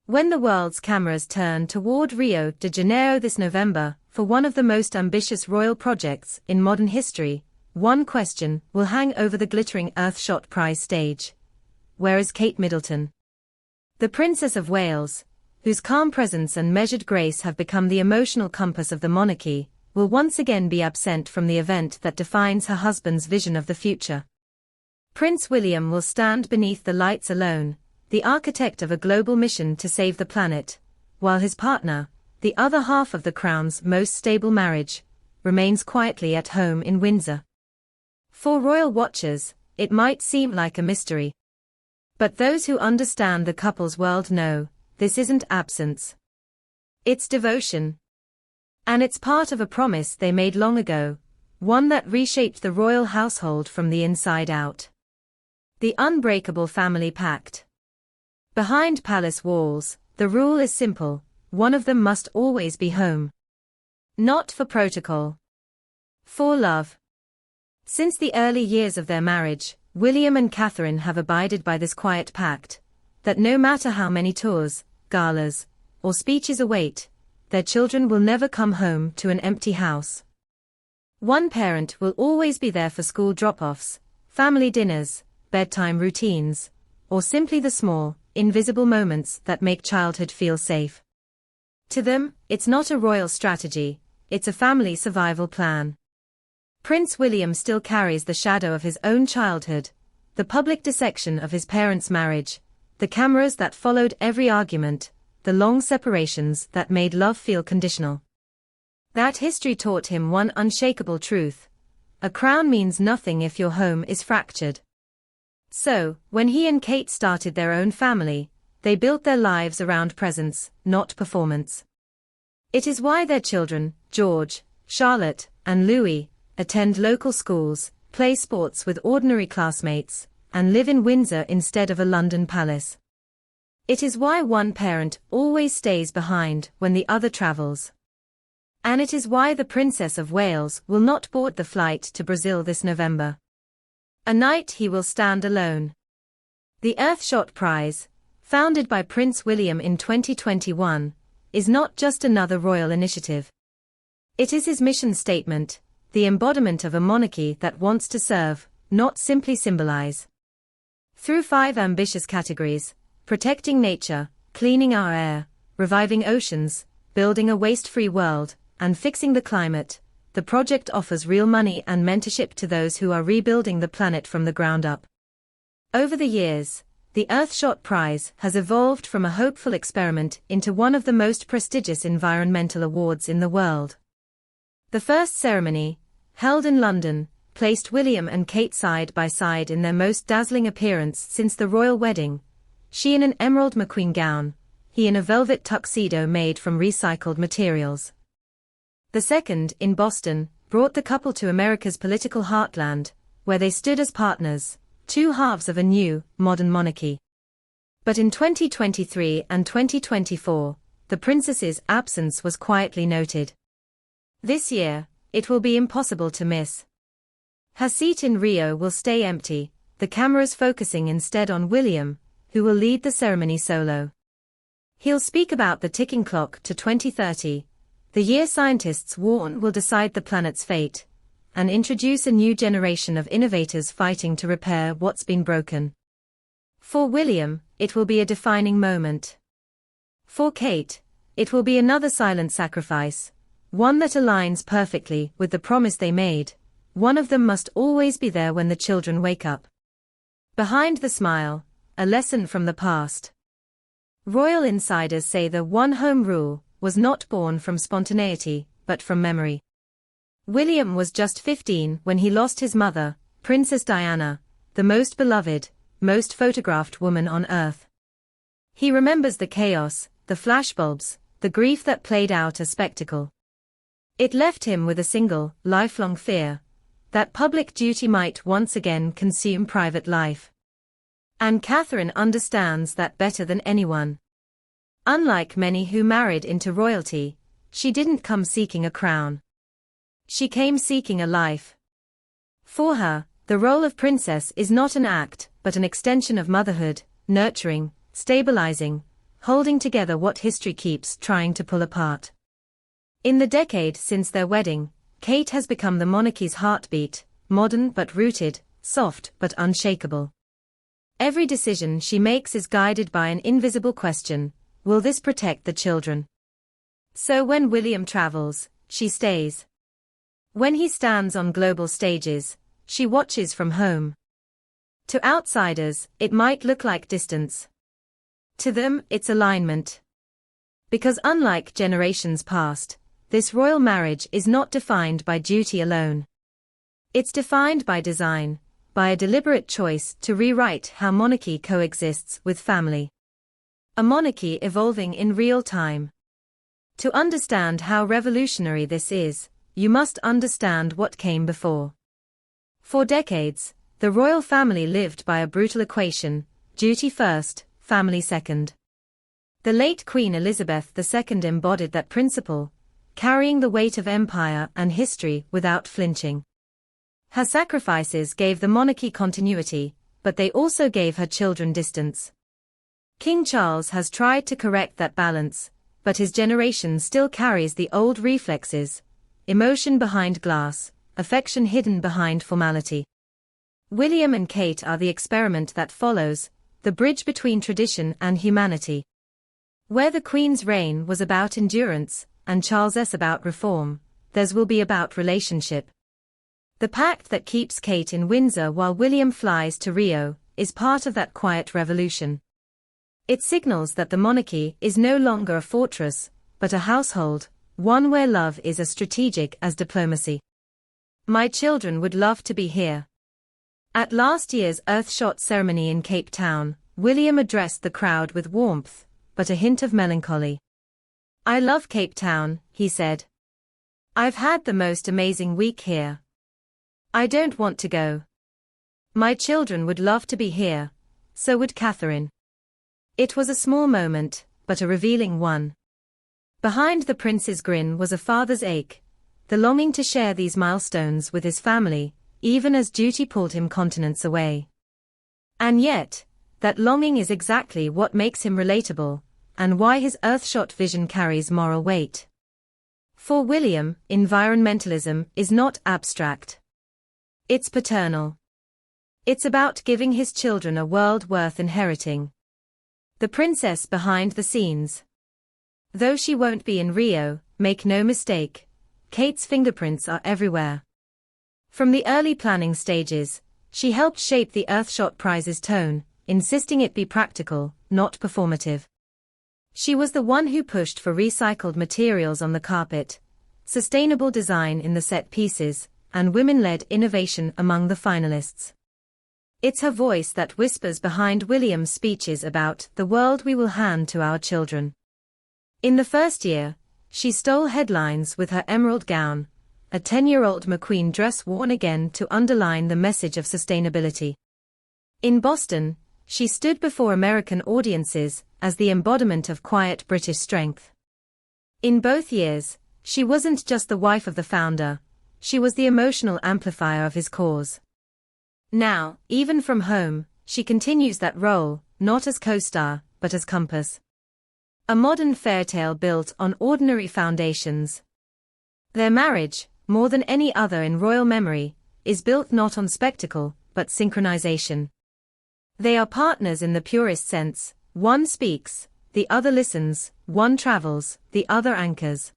When the world's cameras turn toward Rio de Janeiro this November for one of the most ambitious royal projects in modern history, one question will hang over the glittering Earthshot prize stage. Where is Kate Middleton? The Princess of Wales, whose calm presence and measured grace have become the emotional compass of the monarchy, will once again be absent from the event that defines her husband's vision of the future. Prince William will stand beneath the lights alone, the architect of a global mission to save the planet, while his partner, the other half of the Crown's most stable marriage, remains quietly at home in Windsor. For royal watchers, it might seem like a mystery. But those who understand the couple's world know, this isn't absence. It's devotion. And it's part of a promise they made long ago, one that reshaped the royal household from the inside out. The unbreakable family pact. Behind palace walls, the rule is simple: one of them must always be home. Not for protocol. For love. Since the early years of their marriage, William and Catherine have abided by this quiet pact, that no matter how many tours, galas, or speeches await, their children will never come home to an empty house. One parent will always be there for school drop-offs, family dinners, bedtime routines, or simply the small, invisible moments that make childhood feel safe. To them, it's not a royal strategy, it's a family survival plan. Prince William still carries the shadow of his own childhood, the public dissection of his parents' marriage, the cameras that followed every argument, the long separations that made love feel conditional. That history taught him one unshakable truth: a crown means nothing if your home is fractured. So, when he and Kate started their own family, they built their lives around presence, not performance. It is why their children, George, Charlotte, and Louis, attend local schools, play sports with ordinary classmates, and live in Windsor instead of a London palace. It is why one parent always stays behind when the other travels. And it is why the Princess of Wales will not board the flight to Brazil this November. A night he will stand alone. The Earthshot Prize, founded by Prince William in 2021, is not just another royal initiative. It is his mission statement, the embodiment of a monarchy that wants to serve, not simply symbolize. Through 5 ambitious categories: protecting nature, cleaning our air, reviving oceans, building a waste-free world, and fixing the climate, the project offers real money and mentorship to those who are rebuilding the planet from the ground up. Over the years, the Earthshot Prize has evolved from a hopeful experiment into one of the most prestigious environmental awards in the world. The first ceremony, held in London, placed William and Kate side by side in their most dazzling appearance since the royal wedding, she in an emerald McQueen gown, he in a velvet tuxedo made from recycled materials. The second, in Boston, brought the couple to America's political heartland, where they stood as partners, two halves of a new, modern monarchy. But in 2023 and 2024, the princess's absence was quietly noted. This year, it will be impossible to miss. Her seat in Rio will stay empty, the cameras focusing instead on William, who will lead the ceremony solo. He'll speak about the ticking clock to 2030, the year scientists warn will decide the planet's fate, and introduce a new generation of innovators fighting to repair what's been broken. For William, it will be a defining moment. For Kate, it will be another silent sacrifice, one that aligns perfectly with the promise they made: one of them must always be there when the children wake up. Behind the smile, a lesson from the past. Royal insiders say the one home rule was not born from spontaneity, but from memory. William was just 15 when he lost his mother, Princess Diana, the most beloved, most photographed woman on Earth. He remembers the chaos, the flashbulbs, the grief that played out as spectacle. It left him with a single, lifelong fear: that public duty might once again consume private life. And Catherine understands that better than anyone. Unlike many who married into royalty, she didn't come seeking a crown. She came seeking a life. For her, the role of princess is not an act, but an extension of motherhood, nurturing, stabilizing, holding together what history keeps trying to pull apart. In the decade since their wedding, Kate has become the monarchy's heartbeat, modern but rooted, soft but unshakable. Every decision she makes is guided by an invisible question: will this protect the children? So when William travels, she stays. When he stands on global stages, she watches from home. To outsiders, it might look like distance. To them, it's alignment. Because unlike generations past, this royal marriage is not defined by duty alone. It's defined by design, by a deliberate choice to rewrite how monarchy coexists with family. A monarchy evolving in real time. To understand how revolutionary this is, you must understand what came before. For decades, the royal family lived by a brutal equation: duty first, family second. The late Queen Elizabeth II embodied that principle, carrying the weight of empire and history without flinching. Her sacrifices gave the monarchy continuity, but they also gave her children distance. King Charles has tried to correct that balance, but his generation still carries the old reflexes: emotion behind glass, affection hidden behind formality. William and Kate are the experiment that follows, the bridge between tradition and humanity. Where the Queen's reign was about endurance, and Charles's about reform, theirs will be about relationship. The pact that keeps Kate in Windsor while William flies to Rio is part of that quiet revolution. It signals that the monarchy is no longer a fortress, but a household, one where love is as strategic as diplomacy. My children would love to be here. At last year's Earthshot ceremony in Cape Town, William addressed the crowd with warmth, but a hint of melancholy. "I love Cape Town," he said. "I've had the most amazing week here. I don't want to go. My children would love to be here, so would Catherine." It was a small moment, but a revealing one. Behind the prince's grin was a father's ache, the longing to share these milestones with his family, even as duty pulled him continents away. And yet, that longing is exactly what makes him relatable, and why his Earthshot vision carries moral weight. For William, environmentalism is not abstract. It's paternal. It's about giving his children a world worth inheriting. The princess behind the scenes. Though she won't be in Rio, make no mistake, Kate's fingerprints are everywhere. From the early planning stages, she helped shape the Earthshot Prize's tone, insisting it be practical, not performative. She was the one who pushed for recycled materials on the carpet, sustainable design in the set pieces, and women-led innovation among the finalists. It's her voice that whispers behind William's speeches about the world we will hand to our children. In the first year, she stole headlines with her emerald gown, a 10-year-old McQueen dress worn again to underline the message of sustainability. In Boston, she stood before American audiences as the embodiment of quiet British strength. In both years, she wasn't just the wife of the founder, she was the emotional amplifier of his cause. Now, even from home, she continues that role, not as co-star, but as compass. A modern fairytale built on ordinary foundations. Their marriage, more than any other in royal memory, is built not on spectacle, but synchronization. They are partners in the purest sense: one speaks, the other listens, one travels, the other anchors.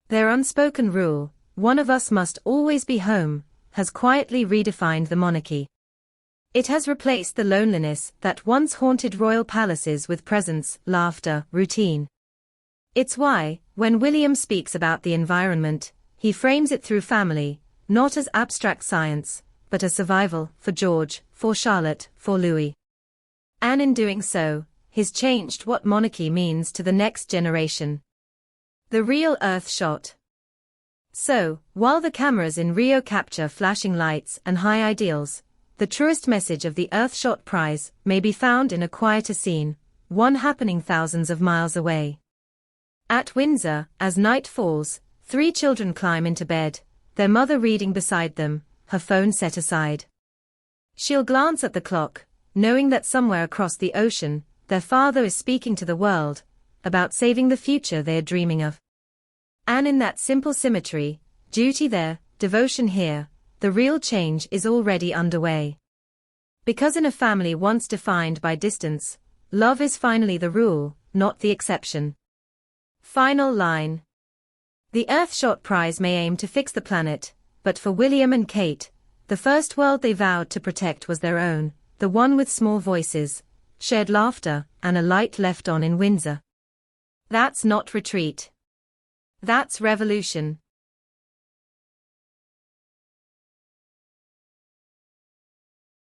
Their unspoken rule, "one of us must always be home," has quietly redefined the monarchy. It has replaced the loneliness that once haunted royal palaces with presence, laughter, routine. It's why, when William speaks about the environment, he frames it through family, not as abstract science, but as survival, for George, for Charlotte, for Louis. And in doing so, he's changed what monarchy means to the next generation. The real Earthshot. So, while the cameras in Rio capture flashing lights and high ideals, the truest message of the Earthshot Prize may be found in a quieter scene, one happening thousands of miles away. At Windsor, as night falls, 3 children climb into bed, their mother reading beside them, her phone set aside. She'll glance at the clock, knowing that somewhere across the ocean, their father is speaking to the world about saving the future they are dreaming of. And in that simple symmetry, duty there, devotion here, the real change is already underway. Because in a family once defined by distance, love is finally the rule, not the exception. Final line. The Earthshot Prize may aim to fix the planet, but for William and Kate, the first world they vowed to protect was their own, the one with small voices, shared laughter, and a light left on in Windsor. That's not retreat. That's revolution.